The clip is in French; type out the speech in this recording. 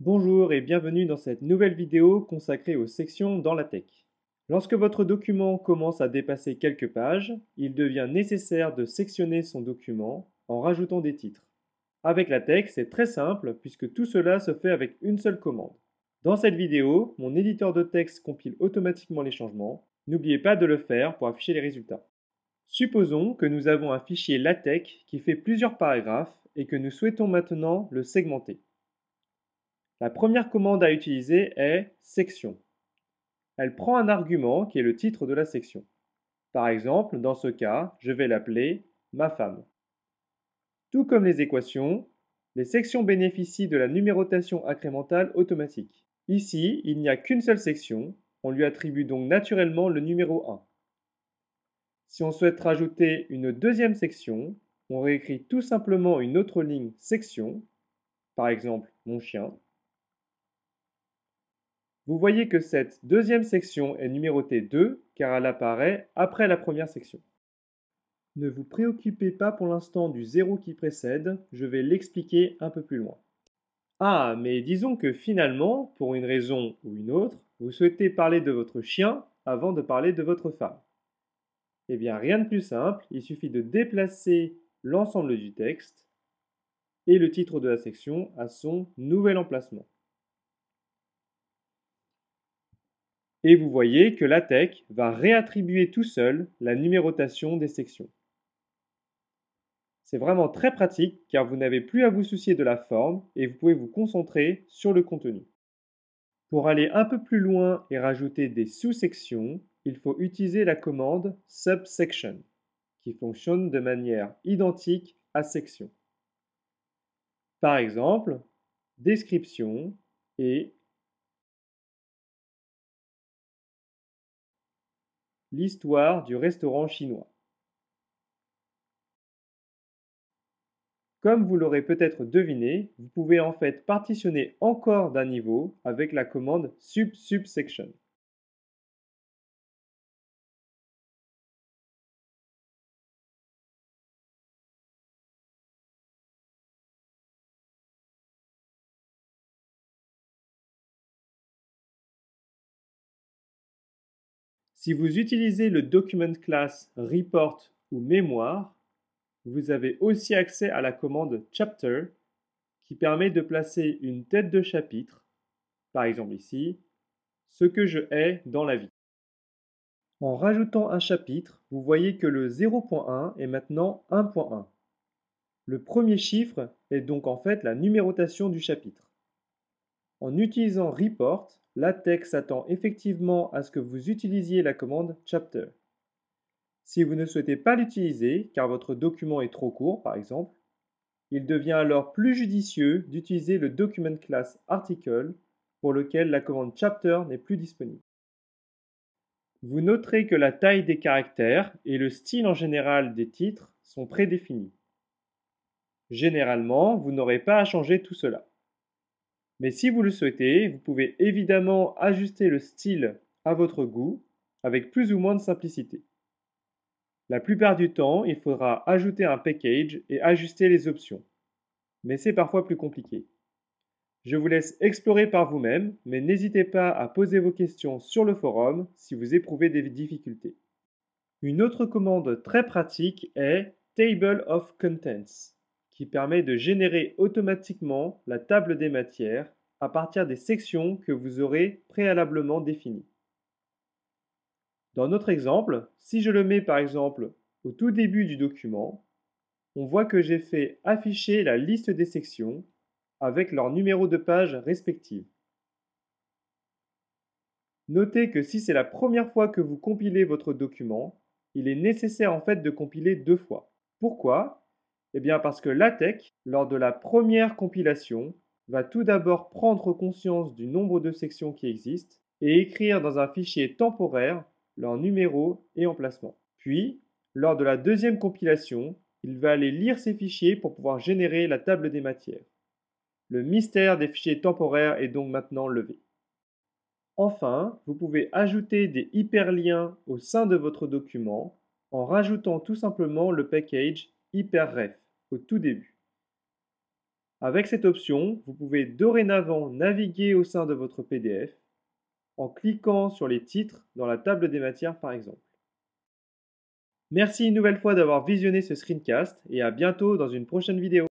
Bonjour et bienvenue dans cette nouvelle vidéo consacrée aux sections dans la tech. Lorsque votre document commence à dépasser quelques pages, il devient nécessaire de sectionner son document en rajoutant des titres. Avec la tech, c'est très simple puisque tout cela se fait avec une seule commande. Dans cette vidéo, mon éditeur de texte compile automatiquement les changements. N'oubliez pas de le faire pour afficher les résultats. Supposons que nous avons un fichier LaTeX qui fait plusieurs paragraphes et que nous souhaitons maintenant le segmenter. La première commande à utiliser est section. Elle prend un argument qui est le titre de la section. Par exemple, dans ce cas, je vais l'appeler ma femme. Tout comme les équations, les sections bénéficient de la numérotation incrémentale automatique. Ici, il n'y a qu'une seule section, on lui attribue donc naturellement le numéro 1. Si on souhaite rajouter une deuxième section, on réécrit tout simplement une autre ligne section, par exemple mon chien. Vous voyez que cette deuxième section est numérotée 2 car elle apparaît après la première section. Ne vous préoccupez pas pour l'instant du 0 qui précède, je vais l'expliquer un peu plus loin. Ah, mais disons que finalement, pour une raison ou une autre, vous souhaitez parler de votre chien avant de parler de votre femme. Eh bien, rien de plus simple, il suffit de déplacer l'ensemble du texte et le titre de la section à son nouvel emplacement. Et vous voyez que LaTeX va réattribuer tout seul la numérotation des sections. C'est vraiment très pratique car vous n'avez plus à vous soucier de la forme et vous pouvez vous concentrer sur le contenu. Pour aller un peu plus loin et rajouter des sous-sections, il faut utiliser la commande subsection qui fonctionne de manière identique à section. Par exemple, description et l'histoire du restaurant chinois. Comme vous l'aurez peut-être deviné, vous pouvez en fait partitionner encore d'un niveau avec la commande subsection. Si vous utilisez le document class report ou mémoire, vous avez aussi accès à la commande chapter qui permet de placer une tête de chapitre, par exemple ici, ce que je hais dans la vie. En rajoutant un chapitre, vous voyez que le 0.1 est maintenant 1.1. Le premier chiffre est donc en fait la numérotation du chapitre. En utilisant report, LaTeX s'attend effectivement à ce que vous utilisiez la commande chapter. Si vous ne souhaitez pas l'utiliser, car votre document est trop court par exemple, il devient alors plus judicieux d'utiliser le document class article pour lequel la commande chapter n'est plus disponible. Vous noterez que la taille des caractères et le style en général des titres sont prédéfinis. Généralement, vous n'aurez pas à changer tout cela. Mais si vous le souhaitez, vous pouvez évidemment ajuster le style à votre goût avec plus ou moins de simplicité. La plupart du temps, il faudra ajouter un package et ajuster les options. Mais c'est parfois plus compliqué. Je vous laisse explorer par vous-même, mais n'hésitez pas à poser vos questions sur le forum si vous éprouvez des difficultés. Une autre commande très pratique est Table of Contents, qui permet de générer automatiquement la table des matières à partir des sections que vous aurez préalablement définies. Dans notre exemple, si je le mets par exemple au tout début du document, on voit que j'ai fait afficher la liste des sections avec leur numéro de page respective. Notez que si c'est la première fois que vous compilez votre document, il est nécessaire en fait de compiler deux fois. Pourquoi? Eh bien parce que LaTeX, lors de la première compilation, va tout d'abord prendre conscience du nombre de sections qui existent et écrire dans un fichier temporaire leur numéro et emplacement. Puis, lors de la deuxième compilation, il va aller lire ces fichiers pour pouvoir générer la table des matières. Le mystère des fichiers temporaires est donc maintenant levé. Enfin, vous pouvez ajouter des hyperliens au sein de votre document en rajoutant tout simplement le package hyperref au tout début. Avec cette option, vous pouvez dorénavant naviguer au sein de votre PDF en cliquant sur les titres dans la table des matières par exemple. Merci une nouvelle fois d'avoir visionné ce screencast et à bientôt dans une prochaine vidéo.